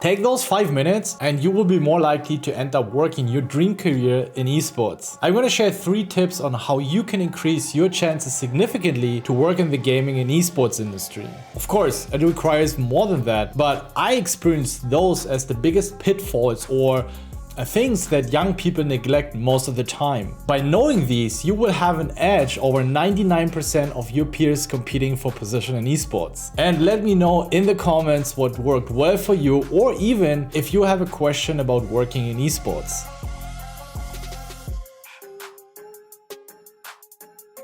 Take those 5 minutes and you will be more likely to end up working your dream career in esports. I'm going to share 3 tips on how you can increase your chances significantly to work in the gaming and esports industry. Of course, it requires more than that, but I experienced those as the biggest pitfalls or things that young people neglect most of the time. By knowing these, you will have an edge over 99% of your peers competing for position in esports. And let me know in the comments what worked well for you, or even if you have a question about working in esports.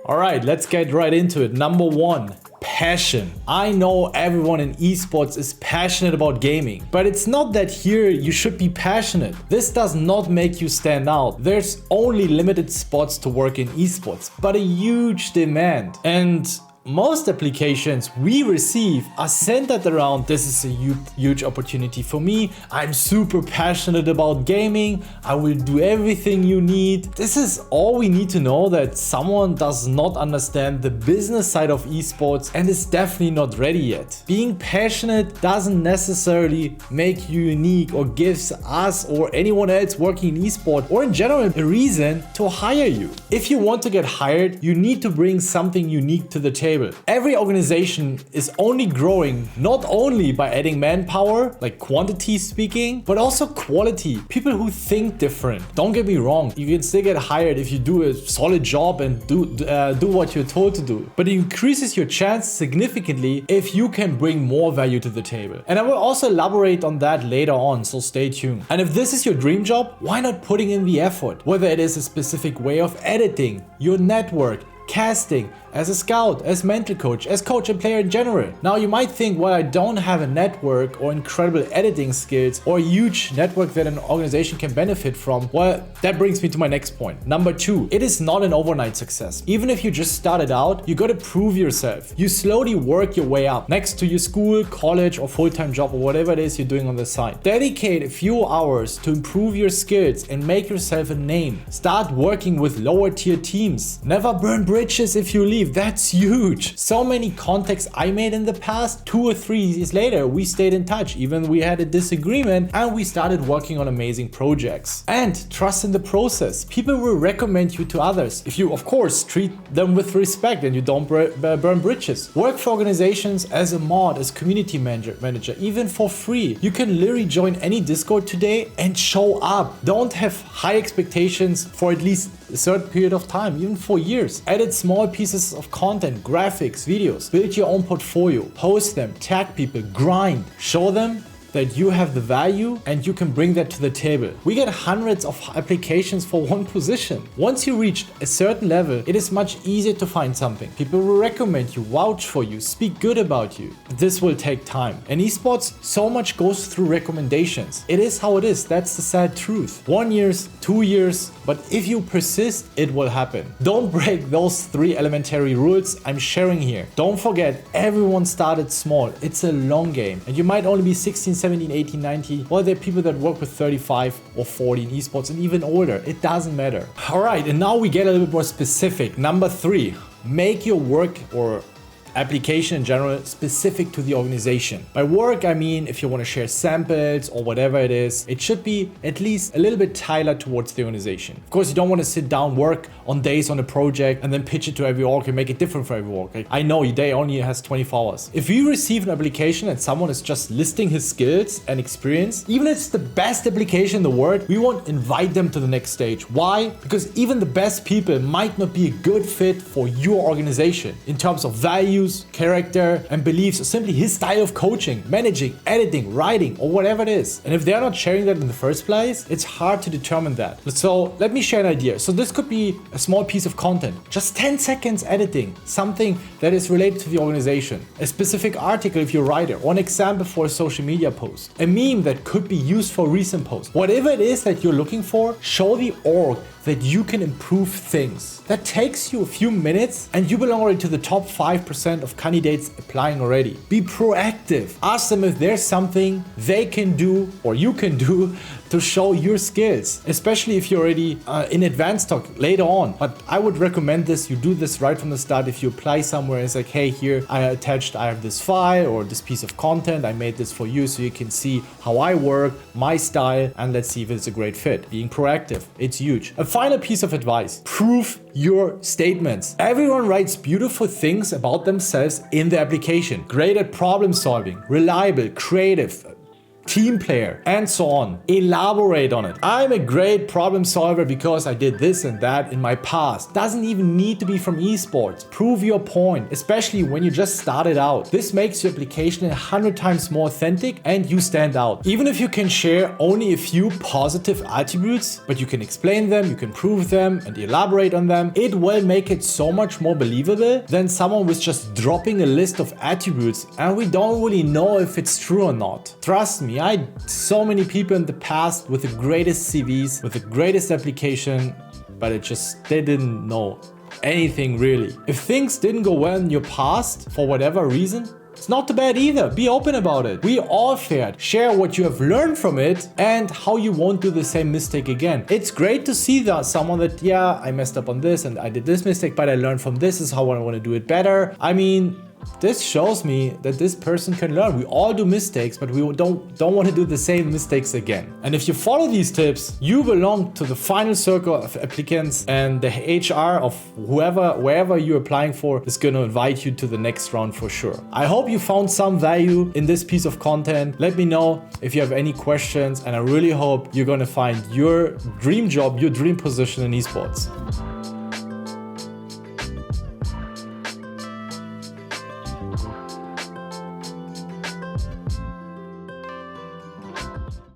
Alright, let's get right into it. Number 1. Passion. I know everyone in esports is passionate about gaming, but it's not that here you should be passionate. This does not make you stand out. There's only limited spots to work in esports, but a huge demand. And most applications we receive are centered around this is a huge opportunity for me. I'm super passionate about gaming. I will do everything you need. This is all we need to know, that someone does not understand the business side of esports and is definitely not ready yet. Being passionate doesn't necessarily make you unique or gives us or anyone else working in esports or in general a reason to hire you. If you want to get hired, you need to bring something unique to the table. Every organization is only growing not only by adding manpower, like quantity speaking, but also quality. People who think different. Don't get me wrong, you can still get hired if you do a solid job and do what you're told to do. But it increases your chance significantly if you can bring more value to the table. And I will also elaborate on that later on, so stay tuned. And if this is your dream job, why not putting in the effort? Whether it is a specific way of editing, your network, casting, as a scout, as mental coach, as coach and player in general. Now you might think, well, I don't have a network or incredible editing skills or a huge network that an organization can benefit from. Well, that brings me to my next point. Number 2, it is not an overnight success. Even if you just started out, you gotta prove yourself. You slowly work your way up next to your school, college or full-time job or whatever it is you're doing on the side. Dedicate a few hours to improve your skills and make yourself a name. Start working with lower tier teams. Never burn bridges if you leave. That's huge. So many contacts I made in the past, 2 or 3 years later, we stayed in touch. Even we had a disagreement and we started working on amazing projects. And trust in the process. People will recommend you to others if you, of course, treat them with respect and you don't burn bridges. Work for organizations as a mod, as community manager, even for free. You can literally join any Discord today and show up. Don't have high expectations for at least a certain period of time, even for years. Edit small pieces of content, graphics, videos, build your own portfolio, post them, tag people, grind, show them that you have the value and you can bring that to the table. We get hundreds of applications for one position. Once you reach a certain level, it is much easier to find something. People will recommend you, vouch for you, speak good about you. But this will take time. In esports, so much goes through recommendations. It is how it is. That's the sad truth. 1 year, 2 years, but if you persist, it will happen. Don't break those 3 elementary rules I'm sharing here. Don't forget, everyone started small. It's a long game and you might only be 16, 17, 18, 19. Well, there are people that work with 35 or 40 in esports and even older. It doesn't matter. All right, and now we get a little bit more specific. Number 3, make your work or application in general specific to the organization. By work, I mean if you want to share samples or whatever it is, it should be at least a little bit tailored towards the organization. Of course, you don't want to sit down, work on days on a project and then pitch it to every org and make it different for every org. Like, I know your day only has 24 hours. If you receive an application and someone is just listing his skills and experience, even if it's the best application in the world, we won't invite them to the next stage. Why? Because even the best people might not be a good fit for your organization in terms of values, character and beliefs, or simply his style of coaching, managing, editing, writing, or whatever it is. And if they're not sharing that in the first place, it's hard to determine that. So let me share an idea. So this could be a small piece of content, just 10 seconds editing, something that is related to the organization, a specific article if you're a writer, or an example for a social media post, a meme that could be used for a recent post. Whatever it is that you're looking for, show the org that you can improve things. That takes you a few minutes and you belong already to the top 5% 90% of candidates applying already. Be proactive. Ask them if there's something they can do or you can do to show your skills, especially if you're already in advanced talk later on. But I would recommend this. You do this right from the start. If you apply somewhere, it's like, hey, here I have this file or this piece of content. I made this for you so you can see how I work, my style, and let's see if it's a great fit. Being proactive, it's huge. A final piece of advice: prove your statements. Everyone writes beautiful things about themselves in the application. Great at problem solving, reliable, creative, team player, and so on. Elaborate on it. I'm a great problem solver because I did this and that in my past. Doesn't even need to be from esports. Prove your point, especially when you just started out. This makes your application 100 times more authentic and you stand out. Even if you can share only a few positive attributes, but you can explain them, you can prove them and elaborate on them, it will make it so much more believable than someone with just dropping a list of attributes and we don't really know if it's true or not. Trust me, I had so many people in the past with the greatest CVs, with the greatest application, but they didn't know anything really. If things didn't go well in your past for whatever reason, it's not too bad either. Be open about it. We all failed. Share what you have learned from it and how you won't do the same mistake again. It's great to see that someone that, yeah, I messed up on this and I did this mistake, but I learned from this is how I want to do it better. I mean, this shows me that this person can learn. We all do mistakes, but we don't want to do the same mistakes again. And if you follow these tips, you belong to the final circle of applicants, and the HR of wherever you're applying for is going to invite you to the next round for sure. I hope you found some value in this piece of content. Let me know if you have any questions, and I really hope you're going to find your dream job, your dream position in esports.